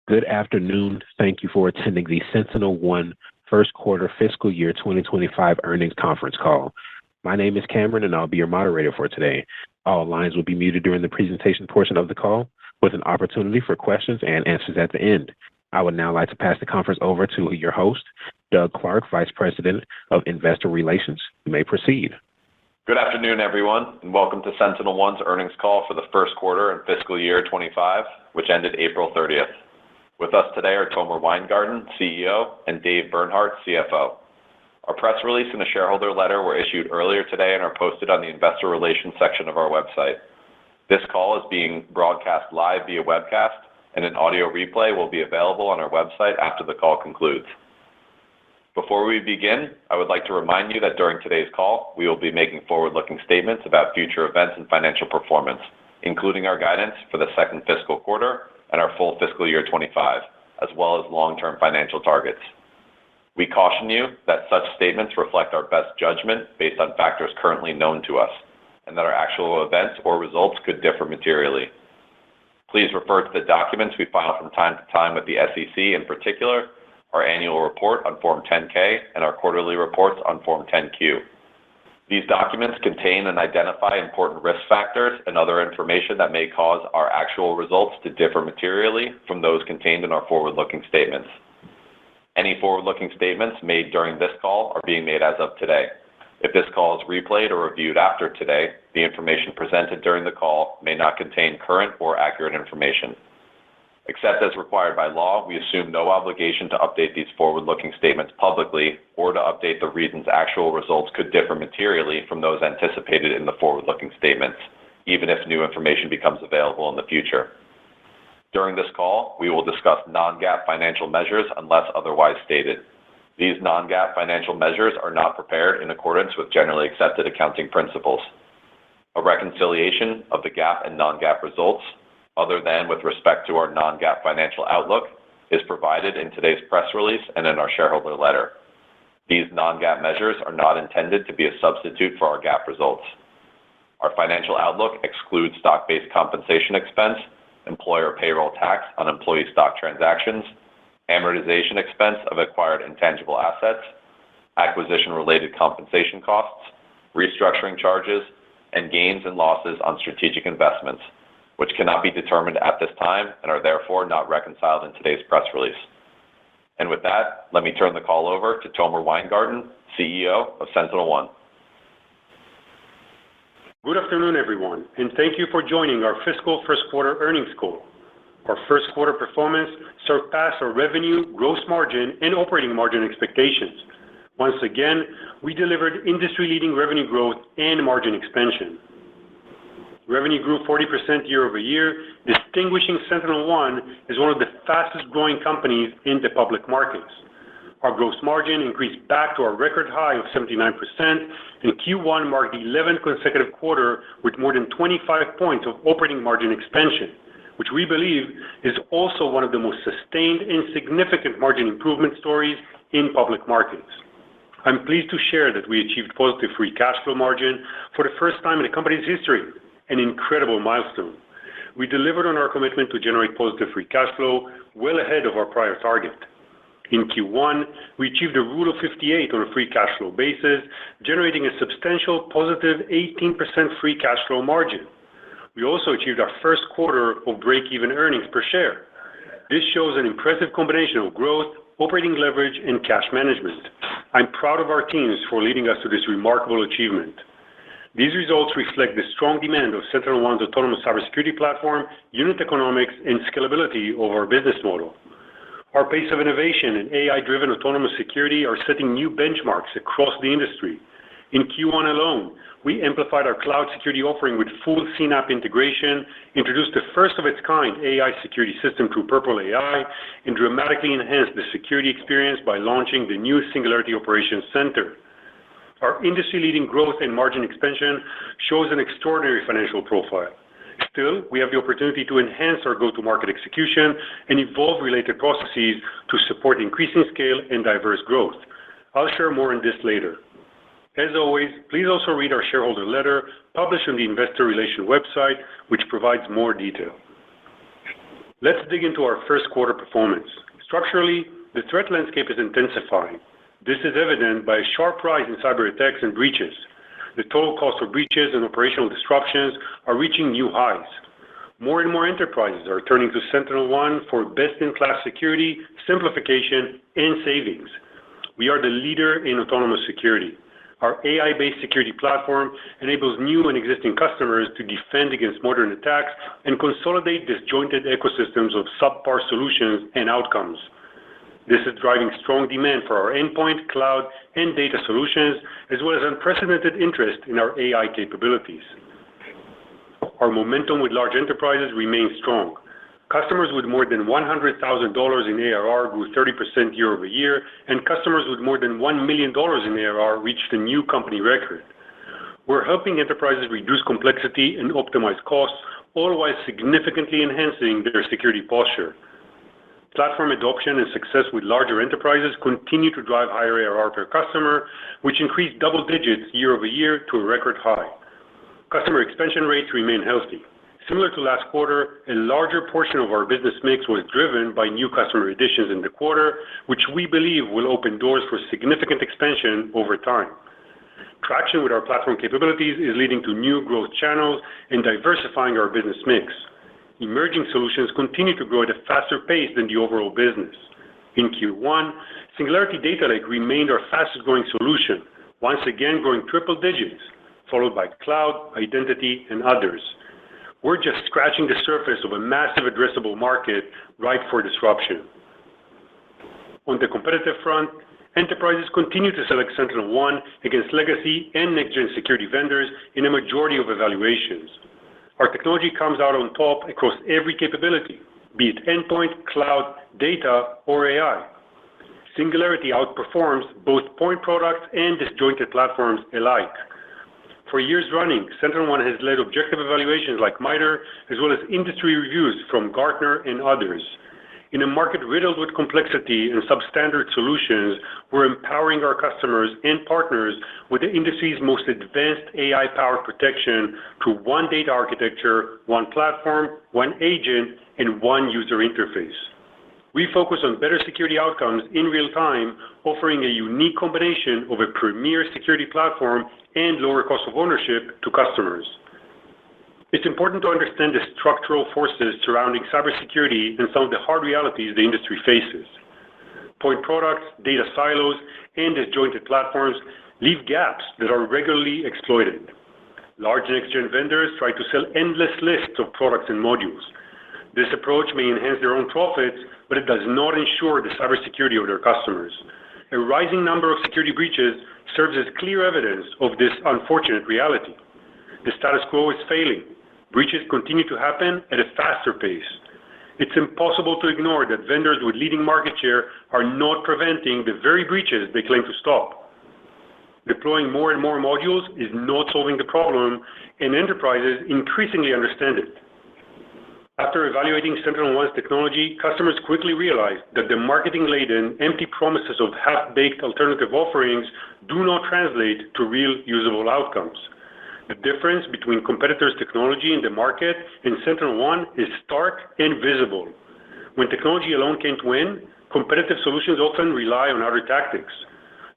Good afternoon. Thank you for attending the SentinelOne First Quarter Fiscal Year 2025 Earnings Conference Call. My name is Cameron, and I'll be your moderator for today. All lines will be muted during the presentation portion of the call, with an opportunity for questions and answers at the end. I would now like to pass the conference over to your host, Doug Clark, Vice President of Investor Relations. You may proceed. Good afternoon, everyone, and welcome to SentinelOne's earnings call for the first quarter and fiscal year 25, which ended April 30th. With us today are Tomer Weingarten, CEO, and Dave Bernhardt, CFO. Our press release and a shareholder letter were issued earlier today and are posted on the Investor Relations section of our website. This call is being broadcast live via webcast, and an audio replay will be available on our website after the call concludes. Before we begin, I would like to remind you that during today's call, we will be making forward-looking statements about future events and financial performance, including our guidance for the second fiscal quarter and our full fiscal year 25, as well as long-term financial targets. We caution you that such statements reflect our best judgment based on factors currently known to us, and that our actual events or results could differ materially. Please refer to the documents we file from time to time with the SEC, in particular, our annual report on Form 10-K and our quarterly reports on Form 10-Q. These documents contain and identify important risk factors and other information that may cause our actual results to differ materially from those contained in our forward-looking statements. Any forward-looking statements made during this call are being made as of today. If this call is replayed or reviewed after today, the information presented during the call may not contain current or accurate information. Except as required by law, we assume no obligation to update these forward-looking statements publicly or to update the reasons actual results could differ materially from those anticipated in the forward-looking statements, even if new information becomes available in the future. During this call, we will discuss non-GAAP financial measures unless otherwise stated. These non-GAAP financial measures are not prepared in accordance with generally accepted accounting principles. A reconciliation of the GAAP and non-GAAP results, other than with respect to our non-GAAP financial outlook, is provided in today's press release and in our shareholder letter. These non-GAAP measures are not intended to be a substitute for our GAAP results. Our financial outlook excludes stock-based compensation expense, employer payroll tax on employee stock transactions, amortization expense of acquired intangible assets, acquisition-related compensation costs, restructuring charges, and gains and losses on strategic investments, which cannot be determined at this time and are therefore not reconciled in today's press release. And with that, let me turn the call over to Tomer Weingarten, CEO of SentinelOne. Good afternoon, everyone, and thank you for joining our fiscal first quarter earnings call. Our first quarter performance surpassed our revenue, gross margin, and operating margin expectations. Once again, we delivered industry-leading revenue growth and margin expansion. Revenue grew 40% year over year, distinguishing SentinelOne as one of the fastest-growing companies in the public markets. Our gross margin increased back to our record high of 79%, and Q1 marked the 11th consecutive quarter with more than 25 points of operating margin expansion, which we believe is also one of the most sustained and significant margin improvement stories in public markets. I'm pleased to share that we achieved positive free cash flow margin for the first time in the company's history, an incredible milestone. We delivered on our commitment to generate positive free cash flow well ahead of our prior target. In Q1, we achieved a rule of 58 on a free cash flow basis, generating a substantial positive 18% free cash flow margin. We also achieved our first quarter of break-even earnings per share. This shows an impressive combination of growth, operating leverage, and cash management. I'm proud of our teams for leading us to this remarkable achievement. These results reflect the strong demand of SentinelOne's autonomous cybersecurity platform, unit economics, and scalability of our business model. Our pace of innovation and AI-driven autonomous security are setting new benchmarks across the industry. In Q1 alone, we amplified our cloud security offering with full CNAPP integration, introduced the first-of-its-kind AI security system through Purple AI, and dramatically enhanced the security experience by launching the new Singularity Operations Center. Our industry-leading growth and margin expansion shows an extraordinary financial profile. Still, we have the opportunity to enhance our go-to-market execution and evolve related processes to support increasing scale and diverse growth. I'll share more on this later. As always, please also read our shareholder letter published on the Investor Relations website, which provides more detail. Let's dig into our first quarter performance. Structurally, the threat landscape is intensifying. This is evident by a sharp rise in cyber attacks and breaches. The total cost of breaches and operational disruptions are reaching new highs. More and more enterprises are turning to SentinelOne for best-in-class security, simplification, and savings. We are the leader in autonomous security. Our AI-based security platform enables new and existing customers to defend against modern attacks and consolidate disjointed ecosystems of subpar solutions and outcomes. This is driving strong demand for our endpoint, cloud, and data solutions, as well as unprecedented interest in our AI capabilities. Our momentum with large enterprises remains strong. Customers with more than $100,000 in ARR grew 30% year over year, and customers with more than $1 million in ARR reached a new company record. We're helping enterprises reduce complexity and optimize costs, all while significantly enhancing their security posture. Platform adoption and success with larger enterprises continue to drive higher ARR per customer, which increased double digits year over year to a record high. Customer expansion rates remain healthy. Similar to last quarter, a larger portion of our business mix was driven by new customer additions in the quarter, which we believe will open doors for significant expansion over time. Traction with our platform capabilities is leading to new growth channels and diversifying our business mix. Emerging solutions continue to grow at a faster pace than the overall business. In Q1, Singularity Data Lake remained our fastest growing solution, once again growing triple digits, followed by cloud, identity, and others. We're just scratching the surface of a massive addressable market ripe for disruption. On the competitive front, enterprises continue to select SentinelOne against legacy and next-gen security vendors in a majority of evaluations. Our technology comes out on top across every capability, be it endpoint, cloud, data, or AI. Singularity outperforms both point products and disjointed platforms alike. For years running, SentinelOne has led objective evaluations like MITRE, as well as industry reviews from Gartner and others. In a market riddled with complexity and substandard solutions, we're empowering our customers and partners with the industry's most advanced AI-powered protection through one data architecture, one platform, one agent, and one user interface. We focus on better security outcomes in real time, offering a unique combination of a premier security platform and lower cost of ownership to customers. It's important to understand the structural forces surrounding cybersecurity and some of the hard realities the industry faces. Point products, data silos, and disjointed platforms leave gaps that are regularly exploited. Large next-gen vendors try to sell endless lists of products and modules. This approach may enhance their own profits, but it does not ensure the cybersecurity of their customers. A rising number of security breaches serves as clear evidence of this unfortunate reality. The status quo is failing. Breaches continue to happen at a faster pace. It's impossible to ignore that vendors with leading market share are not preventing the very breaches they claim to stop. Deploying more and more modules is not solving the problem, and enterprises increasingly understand it. After evaluating SentinelOne's technology, customers quickly realized that the marketing-laden, empty promises of half-baked alternative offerings do not translate to real usable outcomes. The difference between competitors' technology in the market and SentinelOne is stark and visible. When technology alone can't win, competitive solutions often rely on other tactics.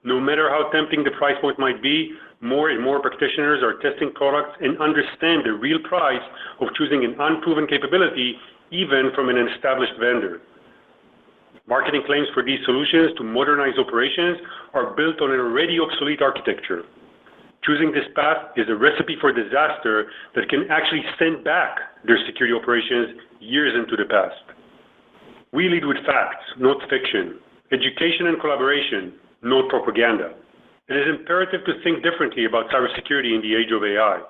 No matter how tempting the price point might be, more and more practitioners are testing products and understand the real price of choosing an unproven capability, even from an established vendor. Marketing claims for these solutions to modernize operations are built on an already obsolete architecture. Choosing this path is a recipe for disaster that can actually send back their security operations years into the past. We lead with facts, not fiction, education and collaboration, not propaganda. It is imperative to think differently about cybersecurity in the age of AI.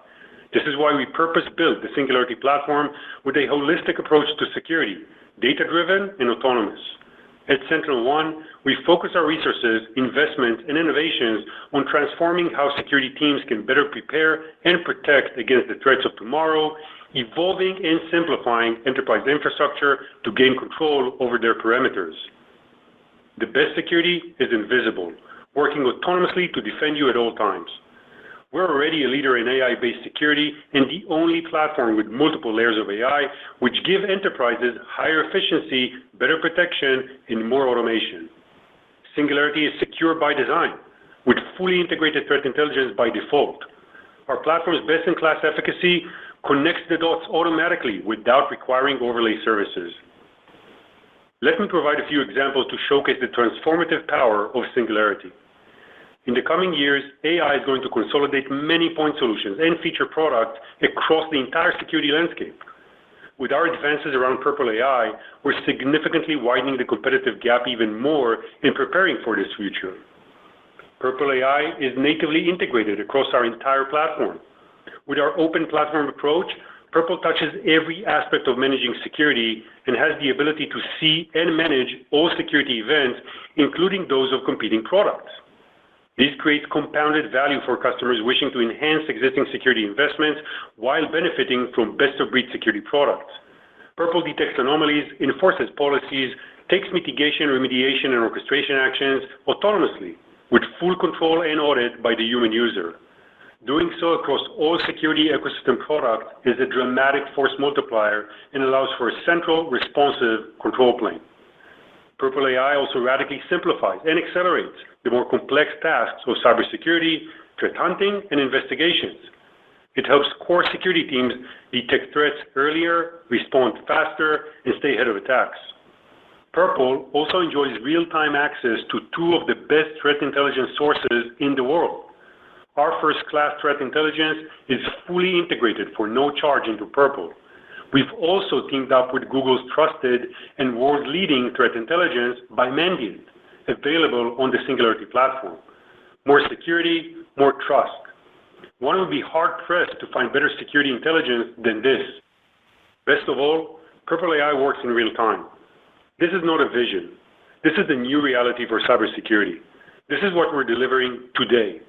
This is why we purpose-built the Singularity Platform with a holistic approach to security, data-driven and autonomous. At SentinelOne, we focus our resources, investments, and innovations on transforming how security teams can better prepare and protect against the threats of tomorrow, evolving and simplifying enterprise infrastructure to gain control over their perimeters. The best security is invisible, working autonomously to defend you at all times. We're already a leader in AI-based security and the only platform with multiple layers of AI, which give enterprises higher efficiency, better protection, and more automation. Singularity is secure by design, with fully integrated threat intelligence by default. Our platform's best-in-class efficacy connects the dots automatically without requiring overlay services. Let me provide a few examples to showcase the transformative power of Singularity. In the coming years, AI is going to consolidate many point solutions and feature products across the entire security landscape. With our advances around Purple AI, we're significantly widening the competitive gap even more in preparing for this future. Purple AI is natively integrated across our entire platform. With our open platform approach, Purple touches every aspect of managing security and has the ability to see and manage all security events, including those of competing products. This creates compounded value for customers wishing to enhance existing security investments while benefiting from best-of-breed security products. Purple detects anomalies, enforces policies, takes mitigation, remediation, and orchestration actions autonomously, with full control and audit by the human user. Doing so across all security ecosystem products is a dramatic force multiplier and allows for a central, responsive control plane. Purple AI also radically simplifies and accelerates the more complex tasks of cybersecurity, threat hunting, and investigations. It helps core security teams detect threats earlier, respond faster, and stay ahead of attacks. Purple also enjoys real-time access to two of the best threat intelligence sources in the world. Our first-class threat intelligence is fully integrated for no charge into Purple. We've also teamed up with Google's trusted and world-leading threat intelligence by Mandiant, available on the Singularity Platform. More security, more trust. One would be hard-pressed to find better security intelligence than this. Best of all, Purple AI works in real time. This is not a vision. This is the new reality for cybersecurity. This is what we're delivering today.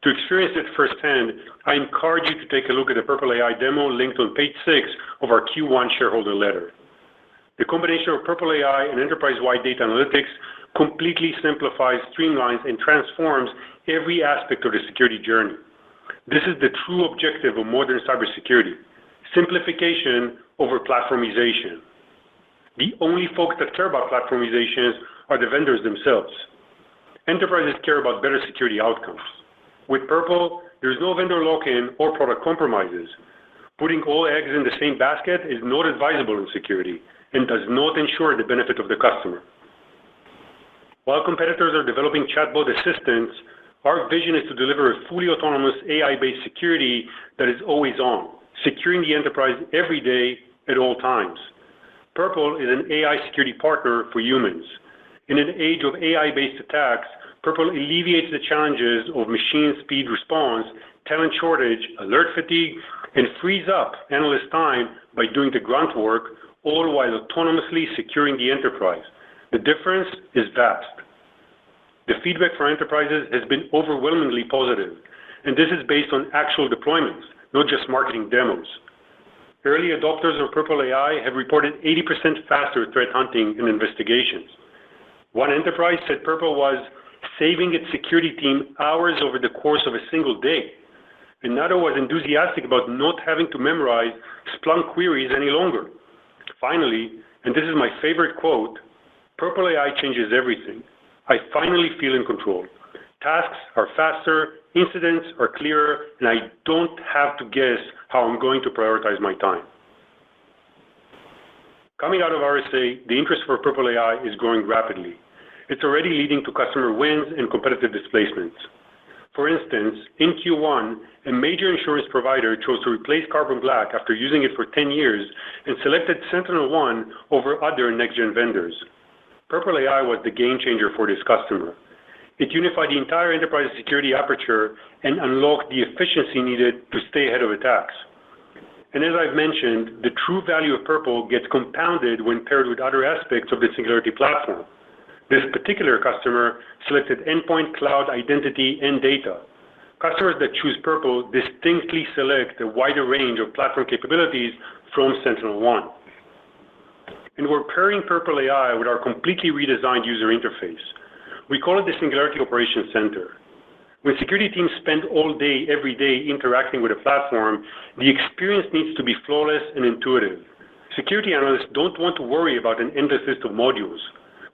To experience it firsthand, I encourage you to take a look at the Purple AI demo linked on page 6 of our Q1 shareholder letter. The combination of Purple AI and enterprise-wide data analytics completely simplifies, streamlines, and transforms every aspect of the security journey. This is the true objective of modern cybersecurity: simplification over platformization. The only folks that care about platformizations are the vendors themselves. Enterprises care about better security outcomes. With Purple, there's no vendor lock-in or product compromises. Putting all eggs in the same basket is not advisable in security and does not ensure the benefit of the customer. While competitors are developing chatbot assistants, our vision is to deliver a fully autonomous AI-based security that is always on, securing the enterprise every day at all times. Purple is an AI security partner for humans. In an age of AI-based attacks, Purple alleviates the challenges of machine speed response, talent shortage, alert fatigue, and frees up analyst time by doing the grunt work, all while autonomously securing the enterprise. The difference is vast. The feedback for enterprises has been overwhelmingly positive, and this is based on actual deployments, not just marketing demos. Early adopters of Purple AI have reported 80% faster threat hunting and investigations. One enterprise said Purple was saving its security team hours over the course of a single day. Another was enthusiastic about not having to memorize Splunk queries any longer. Finally, and this is my favorite quote, Purple AI changes everything. I finally feel in control. Tasks are faster, incidents are clearer, and I don't have to guess how I'm going to prioritize my time. Coming out of RSA, the interest for Purple AI is growing rapidly. It's already leading to customer wins and competitive displacements. For instance, in Q1, a major insurance provider chose to replace Carbon Black after using it for 10 years and selected SentinelOne over other next-gen vendors. Purple AI was the game changer for this customer. It unified the entire enterprise security aperture and unlocked the efficiency needed to stay ahead of attacks. And as I've mentioned, the true value of Purple gets compounded when paired with other aspects of the Singularity Platform. This particular customer selected endpoint, cloud, identity, and data. Customers that choose Purple distinctly select a wider range of platform capabilities from SentinelOne. And we're pairing Purple AI with our completely redesigned user interface. We call it the Singularity Operations Center. When security teams spend all day, every day interacting with a platform, the experience needs to be flawless and intuitive. Security analysts don't want to worry about an endless list of modules.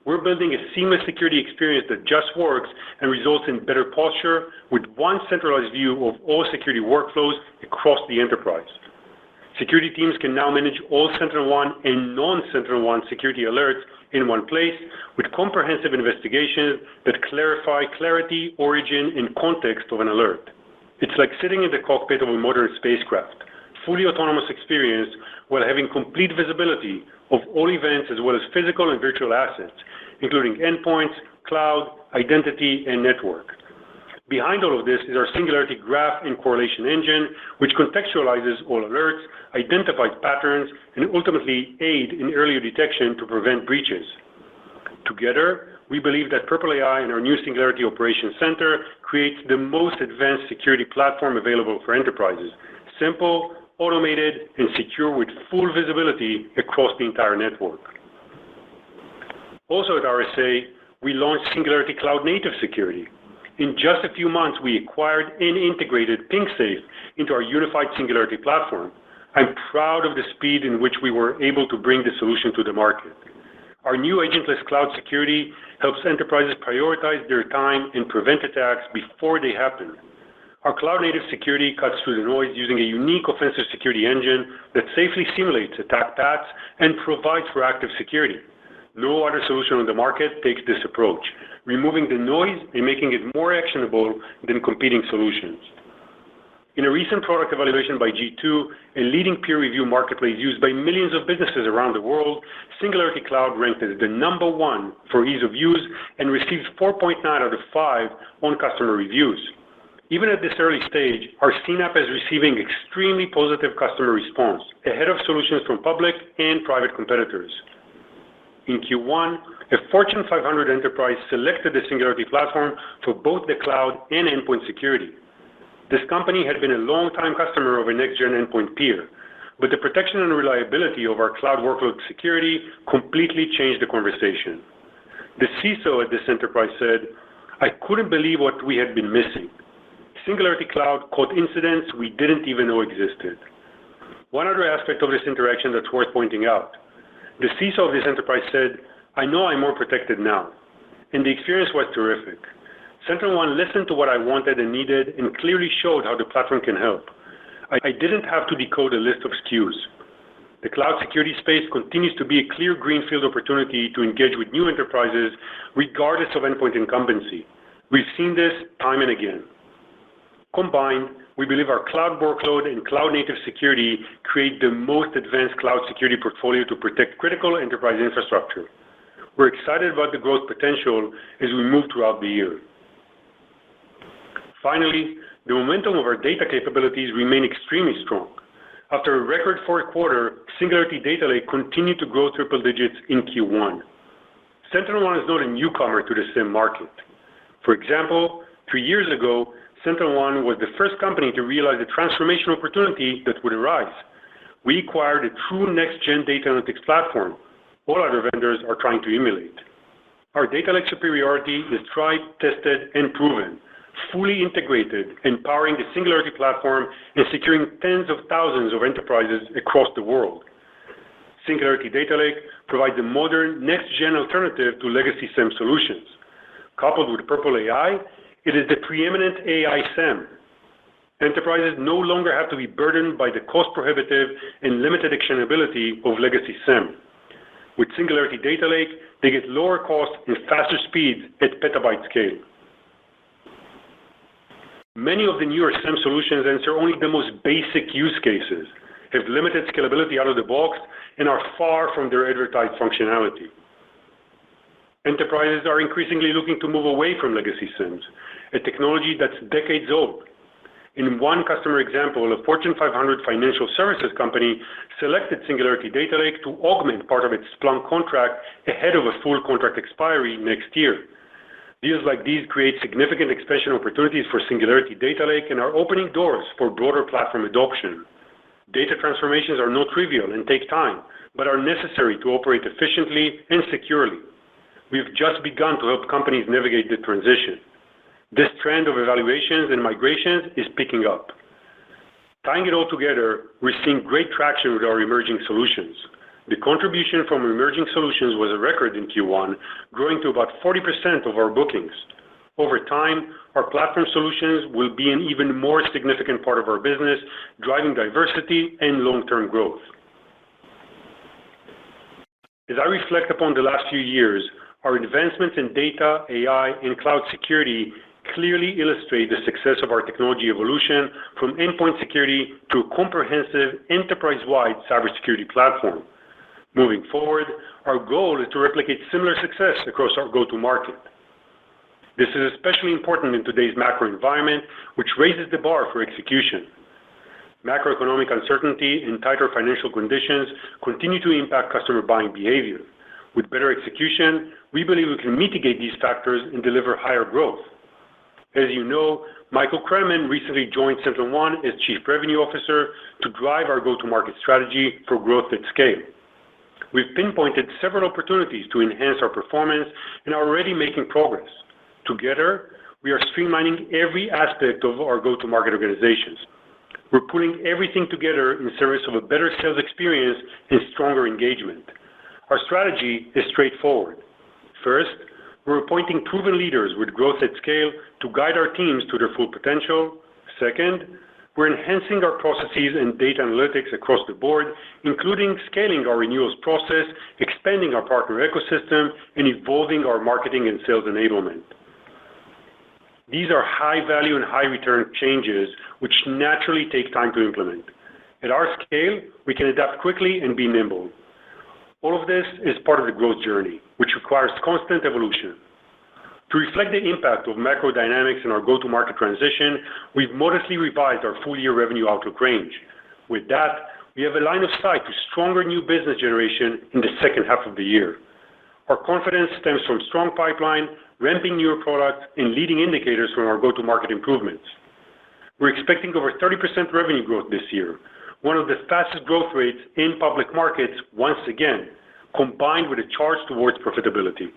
We're building a seamless security experience that just works and results in better posture with one centralized view of all security workflows across the enterprise. Security teams can now manage all SentinelOne and non-SentinelOne security alerts in one place with comprehensive investigations that clarify clarity, origin, and context of an alert. It's like sitting in the cockpit of a modern spacecraft, fully autonomous experience while having complete visibility of all events as well as physical and virtual assets, including endpoints, cloud, identity, and network. Behind all of this is our Singularity Graph and Correlation Engine, which contextualizes all alerts, identifies patterns, and ultimately aid in earlier detection to prevent breaches. Together, we believe that Purple AI and our new Singularity Operations Center creates the most advanced security platform available for enterprises, simple, automated, and secure with full visibility across the entire network. Also at RSA, we launched Singularity Cloud Native Security. In just a few months, we acquired and integrated PingSafe into our unified Singularity platform. I'm proud of the speed in which we were able to bring the solution to the market. Our new agentless cloud security helps enterprises prioritize their time and prevent attacks before they happen. Our cloud-native security cuts through the noise using a unique offensive security engine that safely simulates attack paths and provides for active security. No other solution on the market takes this approach, removing the noise and making it more actionable than competing solutions. In a recent product evaluation by G2, a leading peer review marketplace used by millions of businesses around the world, Singularity Cloud ranked as the #1 for ease of use and received 4.9 out of 5 on customer reviews. Even at this early stage, our CNAP is receiving extremely positive customer response, ahead of solutions from public and private competitors. In Q1, a Fortune 500 enterprise selected the Singularity platform for both the cloud and endpoint security. This company had been a long-time customer of a next-gen endpoint peer, but the protection and reliability of our cloud workload security completely changed the conversation. The CISO at this enterprise said, "I couldn't believe what we had been missing. Singularity Cloud caught incidents we didn't even know existed." One other aspect of this interaction that's worth pointing out. The CISO of this enterprise said, "I know I'm more protected now," and the experience was terrific. SentinelOne listened to what I wanted and needed and clearly showed how the platform can help. I didn't have to decode a list of SKUs. The cloud security space continues to be a clear greenfield opportunity to engage with new enterprises regardless of endpoint incumbency. We've seen this time and again. Combined, we believe our cloud workload and cloud-native security create the most advanced cloud security portfolio to protect critical enterprise infrastructure. We're excited about the growth potential as we move throughout the year. Finally, the momentum of our data capabilities remain extremely strong. After a record fourth quarter, Singularity Data Lake continued to grow triple digits in Q1. SentinelOne is not a newcomer to the SIEM market. For example, 3 years ago, SentinelOne was the first company to realize the transformation opportunity that would arise. We acquired a true next-gen data analytics platform. All other vendors are trying to emulate. Our data lake superiority is tried, tested, and proven, fully integrated, empowering the Singularity platform and securing tens of thousands of enterprises across the world. Singularity Data Lake provides a modern, next-gen alternative to legacy SIEM solutions. Coupled with Purple AI, it is the preeminent AI SIEM. Enterprises no longer have to be burdened by the cost-prohibitive and limited actionability of legacy SIEM. With Singularity Data Lake, they get lower cost and faster speeds at petabyte scale. Many of the newer SIEM solutions answer only the most basic use cases, have limited scalability out of the box, and are far from their advertised functionality. Enterprises are increasingly looking to move away from legacy SIEMs, a technology that's decades old. In one customer example, a Fortune 500 financial services company selected Singularity Data Lake to augment part of its Splunk contract ahead of a full contract expiry next year. Deals like these create significant expansion opportunities for Singularity Data Lake and are opening doors for broader platform adoption. Data transformations are not trivial and take time, but are necessary to operate efficiently and securely. We've just begun to help companies navigate the transition. This trend of evaluations and migrations is picking up. Tying it all together, we're seeing great traction with our emerging solutions. The contribution from emerging solutions was a record in Q1, growing to about 40% of our bookings. Over time, our platform solutions will be an even more significant part of our business, driving diversity and long-term growth. As I reflect upon the last few years, our advancements in data, AI, and cloud security clearly illustrate the success of our technology evolution from endpoint security to a comprehensive enterprise-wide cybersecurity platform. Moving forward, our goal is to replicate similar success across our go-to-market. This is especially important in today's macro environment, which raises the bar for execution. Macroeconomic uncertainty and tighter financial conditions continue to impact customer buying behavior. With better execution, we believe we can mitigate these factors and deliver higher growth. As you know, Michael Kremen recently joined SentinelOne as Chief Revenue Officer to drive our go-to-market strategy for growth at scale. We've pinpointed several opportunities to enhance our performance and are already making progress. Together, we are streamlining every aspect of our go-to-market organizations. We're pulling everything together in service of a better sales experience and stronger engagement. Our strategy is straightforward. First, we're appointing proven leaders with growth at scale to guide our teams to their full potential. Second, we're enhancing our processes and data analytics across the board, including scaling our renewals process, expanding our partner ecosystem, and evolving our marketing and sales enablement. These are high-value and high-return changes which naturally take time to implement. At our scale, we can adapt quickly and be nimble. All of this is part of the growth journey, which requires constant evolution. To reflect the impact of macro dynamics in our go-to-market transition, we've modestly revised our full-year revenue outlook range. With that, we have a line of sight to stronger new business generation in the second half of the year. Our confidence stems from strong pipeline, ramping newer products, and leading indicators from our go-to-market improvements. We're expecting over 30% revenue growth this year, one of the fastest growth rates in public markets once again, combined with a charge towards profitability.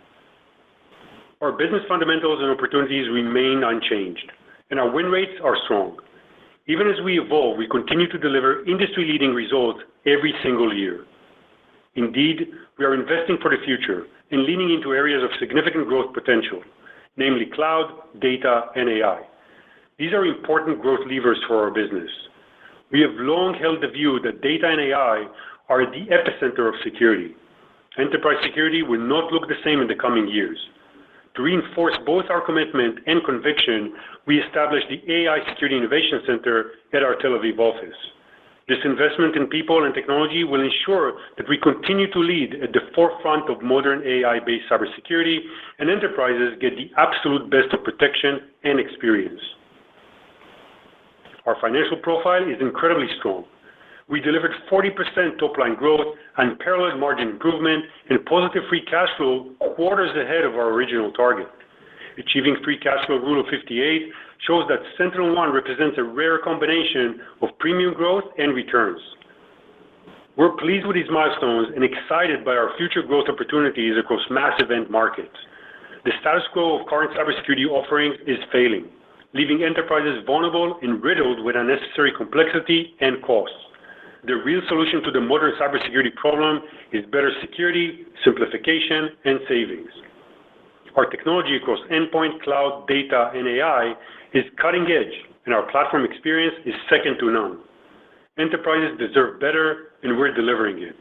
Our business fundamentals and opportunities remain unchanged, and our win rates are strong. Even as we evolve, we continue to deliver industry-leading results every single year. Indeed, we are investing for the future and leaning into areas of significant growth potential, namely cloud, data, and AI. These are important growth levers for our business. We have long held the view that data and AI are at the epicenter of security. Enterprise security will not look the same in the coming years. To reinforce both our commitment and conviction, we established the AI Security Innovation Center at our Tel Aviv office. This investment in people and technology will ensure that we continue to lead at the forefront of modern AI-based cybersecurity, and enterprises get the absolute best of protection and experience. Our financial profile is incredibly strong. We delivered 40% top-line growth, unparalleled margin improvement, and positive free cash flow quarters ahead of our original target. Achieving free cash flow rule of 58 shows that SentinelOne represents a rare combination of premium growth and returns. We're pleased with these milestones and excited by our future growth opportunities across massive end markets. The status quo of current cybersecurity offerings is failing, leaving enterprises vulnerable and riddled with unnecessary complexity and costs. The real solution to the modern cybersecurity problem is better security, simplification, and savings. Our technology across endpoint, cloud, data, and AI is cutting edge, and our platform experience is second to none. Enterprises deserve better, and we're delivering it.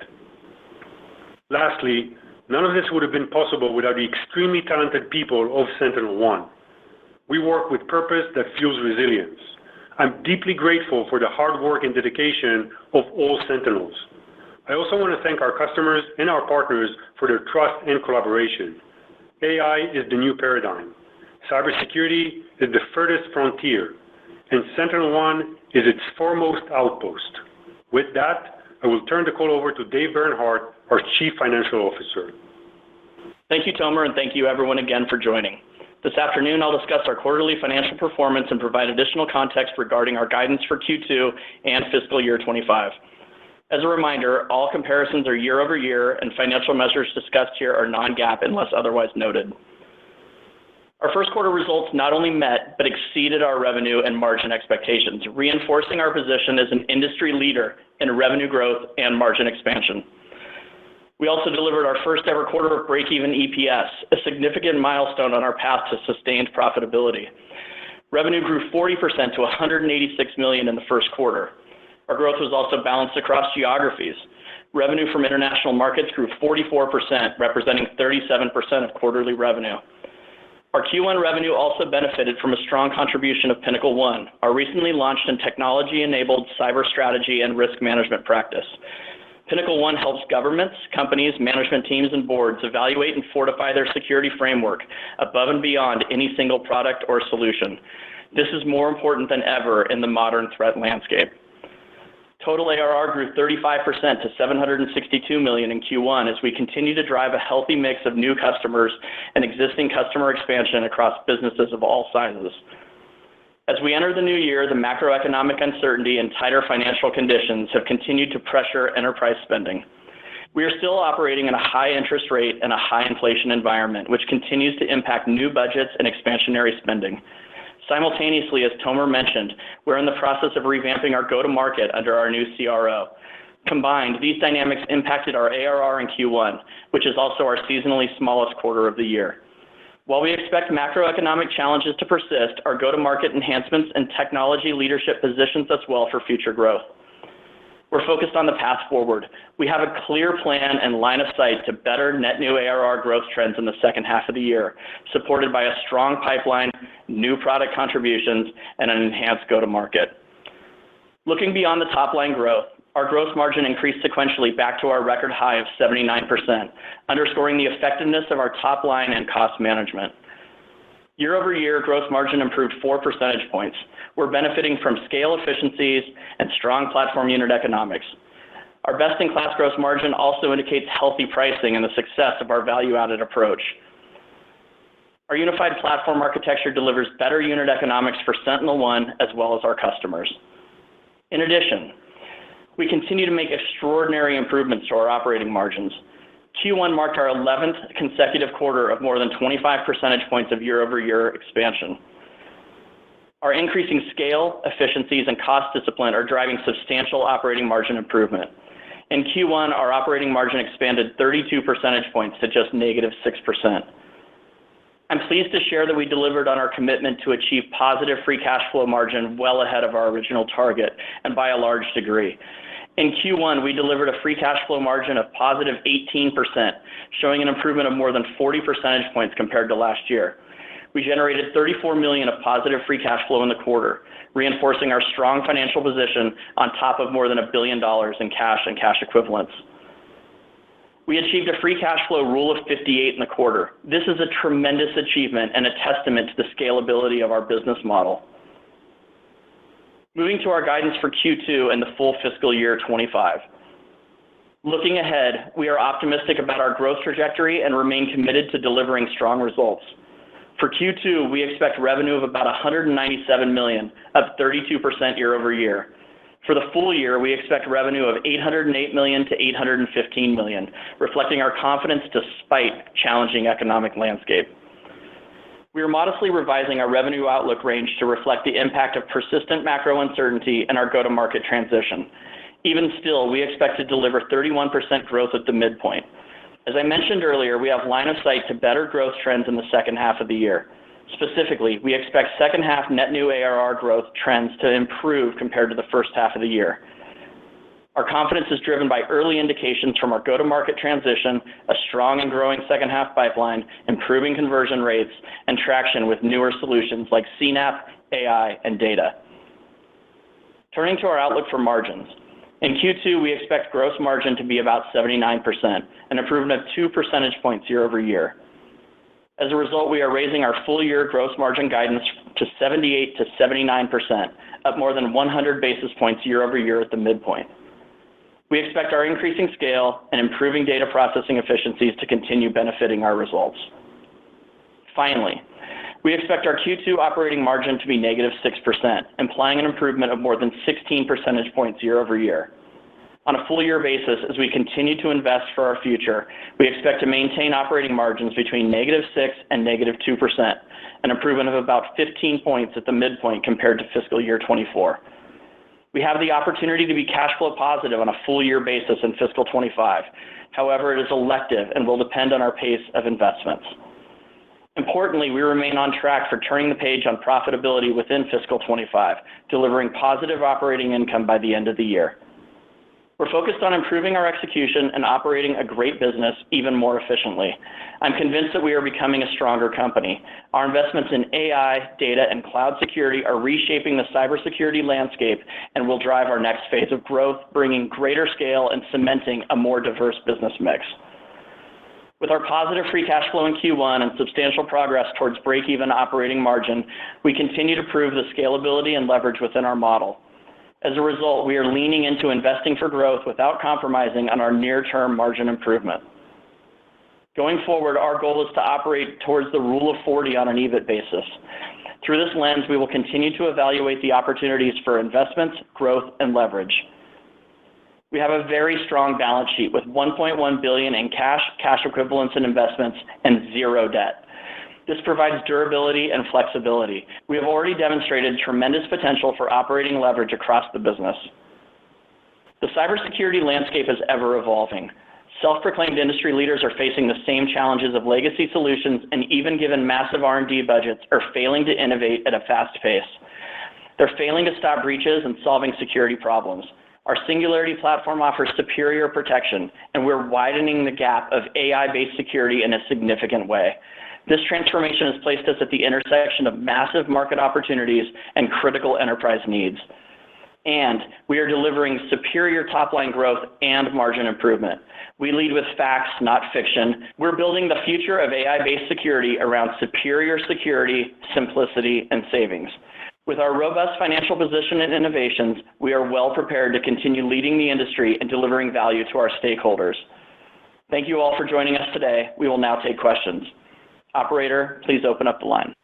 Lastly, none of this would have been possible without the extremely talented people of SentinelOne. We work with purpose that fuels resilience. I'm deeply grateful for the hard work and dedication of all Sentinels. I also want to thank our customers and our partners for their trust and collaboration. AI is the new paradigm. Cybersecurity is the furthest frontier, and SentinelOne is its foremost outpost. With that, I will turn the call over to Dave Bernhardt, our Chief Financial Officer. Thank you, Tomer, and thank you everyone again for joining. This afternoon, I'll discuss our quarterly financial performance and provide additional context regarding our guidance for Q2 and fiscal year 25. As a reminder, all comparisons are year over year, and financial measures discussed here are non-GAAP unless otherwise noted. Our first quarter results not only met, but exceeded our revenue and margin expectations, reinforcing our position as an industry leader in revenue growth and margin expansion. We also delivered our first ever quarter of break-even EPS, a significant milestone on our path to sustained profitability. Revenue grew 40% to $186 million in the first quarter. Our growth was also balanced across geographies. Revenue from international markets grew 44%, representing 37% of quarterly revenue. Our Q1 revenue also benefited from a strong contribution of PinnacleOne, our recently launched and technology-enabled cyber strategy and risk management practice. PinnacleOne helps governments, companies, management teams, and boards evaluate and fortify their security framework above and beyond any single product or solution. This is more important than ever in the modern threat landscape. Total ARR grew 35% to $762 million in Q1 as we continue to drive a healthy mix of new customers and existing customer expansion across businesses of all sizes. As we enter the new year, the macroeconomic uncertainty and tighter financial conditions have continued to pressure enterprise spending. We are still operating in a high interest rate and a high inflation environment, which continues to impact new budgets and expansionary spending. Simultaneously, as Tomer mentioned, we're in the process of revamping our go-to-market under our new CRO. Combined, these dynamics impacted our ARR in Q1, which is also our seasonally smallest quarter of the year. While we expect macroeconomic challenges to persist, our go-to-market enhancements and technology leadership positions us well for future growth. We're focused on the path forward. We have a clear plan and line of sight to better net new ARR growth trends in the second half of the year, supported by a strong pipeline, new product contributions, and an enhanced go-to-market. Looking beyond the top-line growth, our gross margin increased sequentially back to our record high of 79%, underscoring the effectiveness of our top line and cost management. Year over year, gross margin improved 4 percentage points. We're benefiting from scale efficiencies and strong platform unit economics. Our best-in-class gross margin also indicates healthy pricing and the success of our value-added approach. Our unified platform architecture delivers better unit economics for SentinelOne as well as our customers. In addition, we continue to make extraordinary improvements to our operating margins. Q1 marked our 11th consecutive quarter of more than 25 percentage points of year-over-year expansion. Our increasing scale, efficiencies, and cost discipline are driving substantial operating margin improvement. In Q1, our operating margin expanded 32 percentage points to just -6%. I'm pleased to share that we delivered on our commitment to achieve positive free cash flow margin well ahead of our original target and by a large degree. In Q1, we delivered a free cash flow margin of positive 18%, showing an improvement of more than 40 percentage points compared to last year. We generated $34 million of positive free cash flow in the quarter, reinforcing our strong financial position on top of more than $1 billion in cash and cash equivalents. We achieved a free cash flow rule of 58 in the quarter. This is a tremendous achievement and a testament to the scalability of our business model. Moving to our guidance for Q2 and the full fiscal year 25. Looking ahead, we are optimistic about our growth trajectory and remain committed to delivering strong results. For Q2, we expect revenue of about $197 million, up 32% year over year. For the full year, we expect revenue of $808 million to $815 million, reflecting our confidence despite challenging economic landscape. We are modestly revising our revenue outlook range to reflect the impact of persistent macro uncertainty and our go-to-market transition. Even still, we expect to deliver 31% growth at the midpoint. As I mentioned earlier, we have line of sight to better growth trends in the second half of the year. Specifically, we expect second half net new ARR growth trends to improve compared to the first half of the year. Our confidence is driven by early indications from our go-to-market transition, a strong and growing second half pipeline, improving conversion rates, and traction with newer solutions like CNAPP, AI, and data. Turning to our outlook for margins. In Q2, we expect gross margin to be about 79%, an improvement of 2 percentage points year over year. As a result, we are raising our full year gross margin guidance to 78 to 79%, up more than 100 basis points year over year at the midpoint. We expect our increasing scale and improving data processing efficiencies to continue benefiting our results. Finally, we expect our Q2 operating margin to be -6%, implying an improvement of more than 16 percentage points year over year. On a full year basis, as we continue to invest for our future, we expect to maintain operating margins between -6% and -2%, an improvement of about 15 points at the midpoint compared to fiscal year 24. We have the opportunity to be cash flow positive on a full year basis in fiscal 25. However, it is elective and will depend on our pace of investments. Importantly, we remain on track for turning the page on profitability within fiscal 25, delivering positive operating income by the end of the year. We're focused on improving our execution and operating a great business even more efficiently. I'm convinced that we are becoming a stronger company. Our investments in AI, data, and cloud security are reshaping the cybersecurity landscape and will drive our next phase of growth, bringing greater scale and cementing a more diverse business mix. With our positive free cash flow in Q1 and substantial progress towards break-even operating margin, we continue to prove the scalability and leverage within our model. As a result, we are leaning into investing for growth without compromising on our near-term margin improvement. Going forward, our goal is to operate towards the Rule of 40 on an EBIT basis. Through this lens, we will continue to evaluate the opportunities for investments, growth, and leverage. We have a very strong balance sheet with $1.1 billion in cash equivalents, and investments, and zero debt. This provides durability and flexibility. We have already demonstrated tremendous potential for operating leverage across the business. The cybersecurity landscape is ever evolving. Self-proclaimed industry leaders are facing the same challenges of legacy solutions, and even given massive R&D budgets, are failing to innovate at a fast pace. They're failing to stop breaches and solving security problems. Our Singularity Platform offers superior protection, and we're widening the gap of AI-based security in a significant way. This transformation has placed us at the intersection of massive market opportunities and critical enterprise needs. And we are delivering superior top-line growth and margin improvement. We lead with facts, not fiction. We're building the future of AI-based security around superior security, simplicity, and savings. With our robust financial position and innovations, we are well prepared to continue leading the industry and delivering value to our stakeholders. Thank you all for joining us today. We will now take questions. Operator, please open up the line.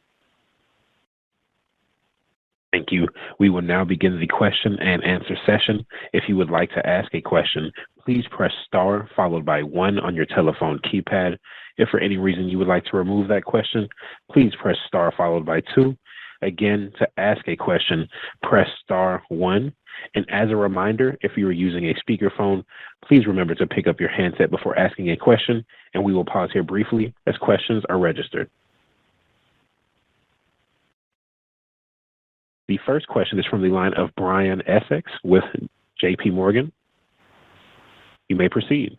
Thank you. We will now begin the question and answer session. If you would like to ask a question, please press star followed by 1 on your telephone keypad. If for any reason you would like to remove that question, please press star followed by 2. Again, to ask a question, press star 1. And as a reminder, if you are using a speakerphone, please remember to pick up your handset before asking a question, and we will pause here briefly as questions are registered. The first question is from the line of Brian Essex with J.P. Morgan. You may proceed.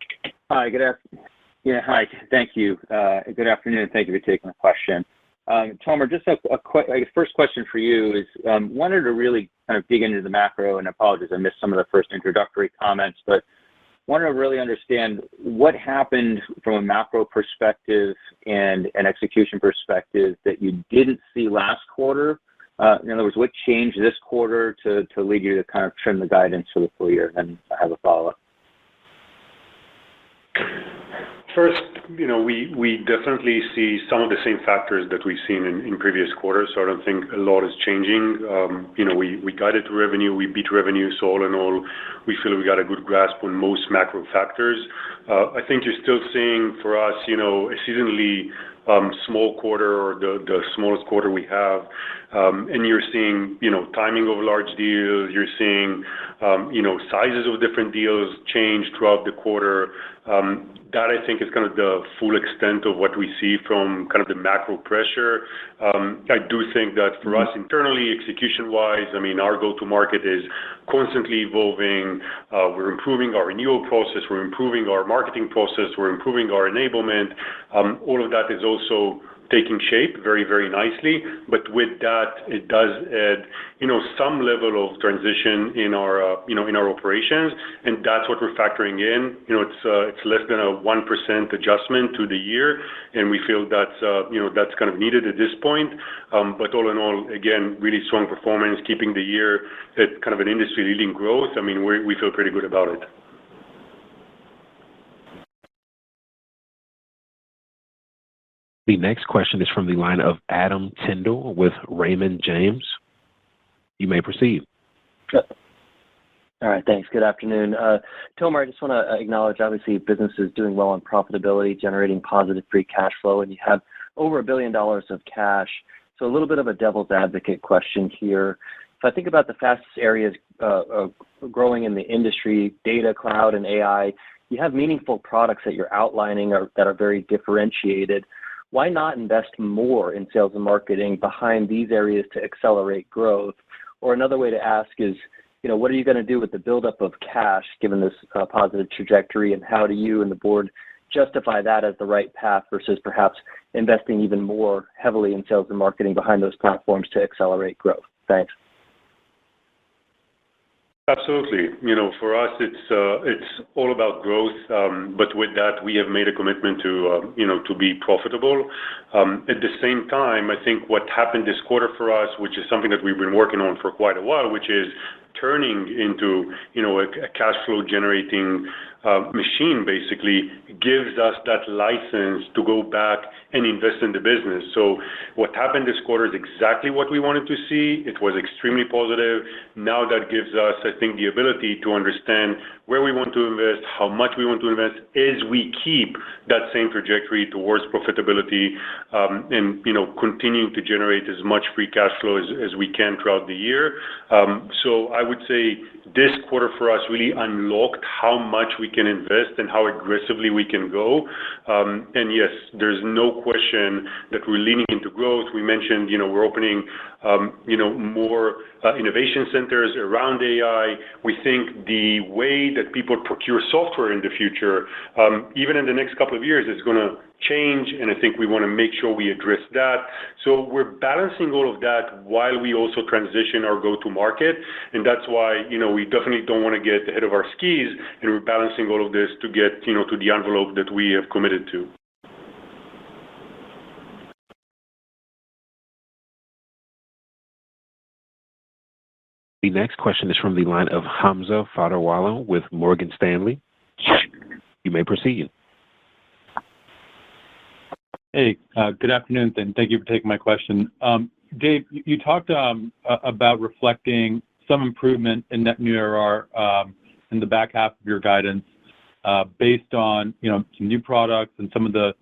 Hi, good afternoon. Yeah, hi. Thank you. Good afternoon. Thank you for taking the question. Tomer, just a first question for you is wanted to really kind of dig into the macro, and apologies, I missed some of the first introductory comments, but wanted to really understand what happened from a macro perspective and an execution perspective that you didn't see last quarter. In other words, what changed this quarter to lead you to kind of trim the guidance for the full year? And I have a follow-up. First, we definitely see some of the same factors that we've seen in previous quarters, so I don't think a lot is changing. We guided to revenue, we beat revenue, so all in all, we feel we got a good grasp on most macro factors. I think you're still seeing for us, a seasonally small quarter or the smallest quarter we have, and you're seeing, timing of large deals, you're seeing, sizes of different deals change throughout the quarter. That I think is kind of the full extent of what we see from kind of the macro pressure. I do think that for us internally, execution-wise, our go-to-market is constantly evolving. We're improving our renewal process, we're improving our marketing process, we're improving our enablement. All of that is also taking shape very, very nicely. But with that, it does add, some level of transition in our operations, and that's what we're factoring in. It's less than a 1% adjustment to the year, and we feel that's kind of needed at this point. But all in all, again, really strong performance, keeping the year at kind of an industry-leading growth. We feel pretty good about it. The next question is from the line of Adam Tindall with Raymond James. You may proceed. All right, thanks. Good afternoon. Tomer, I just want to acknowledge, obviously, business is doing well on profitability, generating positive free cash flow, and you have over $1 billion of cash. So a little bit of a devil's advocate question here. If I think about the fastest areas growing in the industry, data, cloud, and AI, you have meaningful products that you're outlining that are very differentiated. Why not invest more in sales and marketing behind these areas to accelerate growth? Or another way to ask is, what are you going to do with the buildup of cash given this positive trajectory, and how do you and the board justify that as the right path versus perhaps investing even more heavily in sales and marketing behind those platforms to accelerate growth? Thanks. Absolutely. For us, it's all about growth, but with that, we have made a commitment to be profitable. At the same time, I think what happened this quarter for us, which is something that we've been working on for quite a while, which is turning into a cash flow generating machine, basically gives us that license to go back and invest in the business. So what happened this quarter is exactly what we wanted to see. It was extremely positive. Now that gives us, I think, the ability to understand where we want to invest, how much we want to invest, as we keep that same trajectory towards profitability, and continuing to generate as much free cash flow as we can throughout the year. So I would say this quarter for us really unlocked how much we can invest and how aggressively we can go. And yes, there's no question that we're leaning into growth. We mentioned, we're opening, more innovation centers around AI. We think the way that people procure software in the future, even in the next couple of years, is going to change, and I think we want to make sure we address that. So we're balancing all of that while we also transition our go-to-market, and that's why, we definitely don't want to get ahead of our skis, and we're balancing all of this to get, to the envelope that we have committed to. The next question is from the line of Hamza Fodderwala with Morgan Stanley. You may proceed. Hey, good afternoon, and thank you for taking my question. Dave, you talked about reflecting some improvement in net new ARR in the back half of your guidance based on some new products and some of the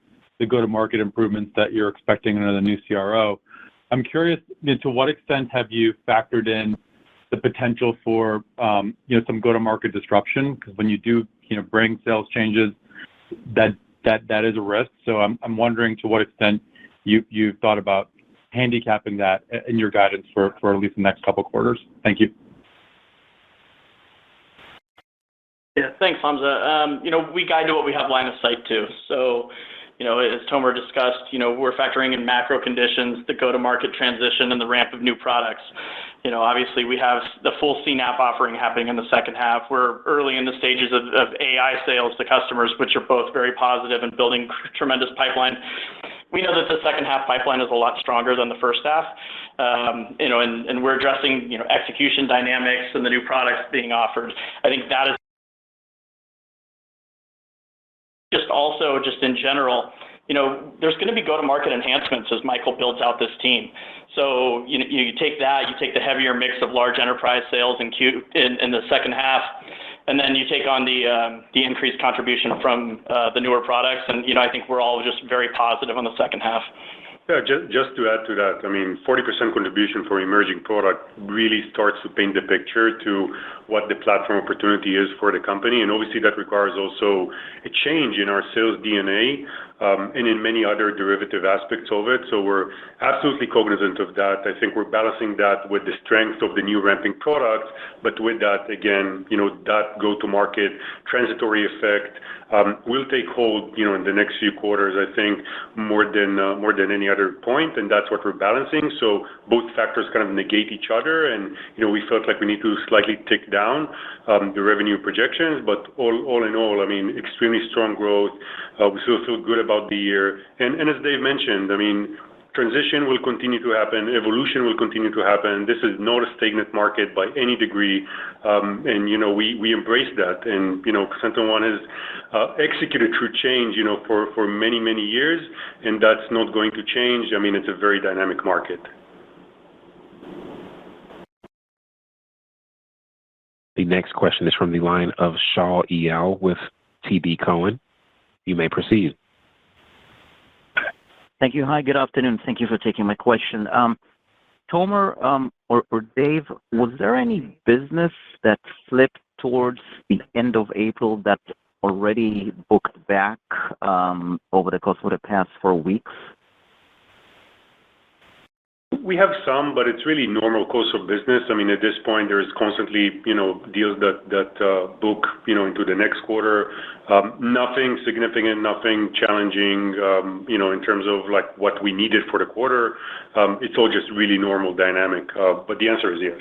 go-to-market improvements that you're expecting under the new CRO. I'm curious, to what extent have you factored in the potential for some go-to-market disruption? Because when you do bring sales changes, that is a risk. So I'm wondering to what extent you've thought about handicapping that in your guidance for at least the next couple of quarters. Thank you. Yeah, thanks, Hamza. We guide to what we have line of sight to. So, as Tomer discussed, we're factoring in macro conditions, the go-to-market transition, and the ramp of new products. Obviously, we have the full CNAP offering happening in the second half. We're early in the stages of AI sales to customers, which are both very positive and building tremendous pipeline. We know that the second half pipeline is a lot stronger than the first half, and we're addressing execution dynamics and the new products being offered. I think that is just in general, there's going to be go-to-market enhancements as Michael builds out this team. So you take that, you take the heavier mix of large enterprise sales in the second half, and then you take on the increased contribution from the newer products, and I think we're all just very positive on the second half. Yeah, just to add to that, 40% contribution for emerging product really starts to paint the picture to what the platform opportunity is for the company, and obviously that requires also a change in our sales DNA and in many other derivative aspects of it. So we're absolutely cognizant of that. I think we're balancing that with the strength of the new ramping products, but with that, again, that go-to-market transitory effect will take hold, in the next few quarters, I think, more than any other point, and that's what we're balancing. So both factors kind of negate each other, and we felt like we need to slightly tick down the revenue projections, but all in all, extremely strong growth. We still feel good about the year, and as Dave mentioned, transition will continue to happen, evolution will continue to happen. This is not a stagnant market by any degree, and we embrace that. And SentinelOne has executed through change, for many years, and that's not going to change. It's a very dynamic market. The next question is from the line of Shaul Eyal with TD Cowen. You may proceed. Thank you. Hi, good afternoon. Thank you for taking my question. Tomer or Dave, was there any business that flipped towards the end of April that's already booked back over the course of the past 4 weeks? We have some, but it's really normal course of business. I mean, at this point, there's constantly, deals that book, into the next quarter. Nothing significant, nothing challenging, in terms of like what we needed for the quarter. It's all just really normal dynamic. But the answer is yes.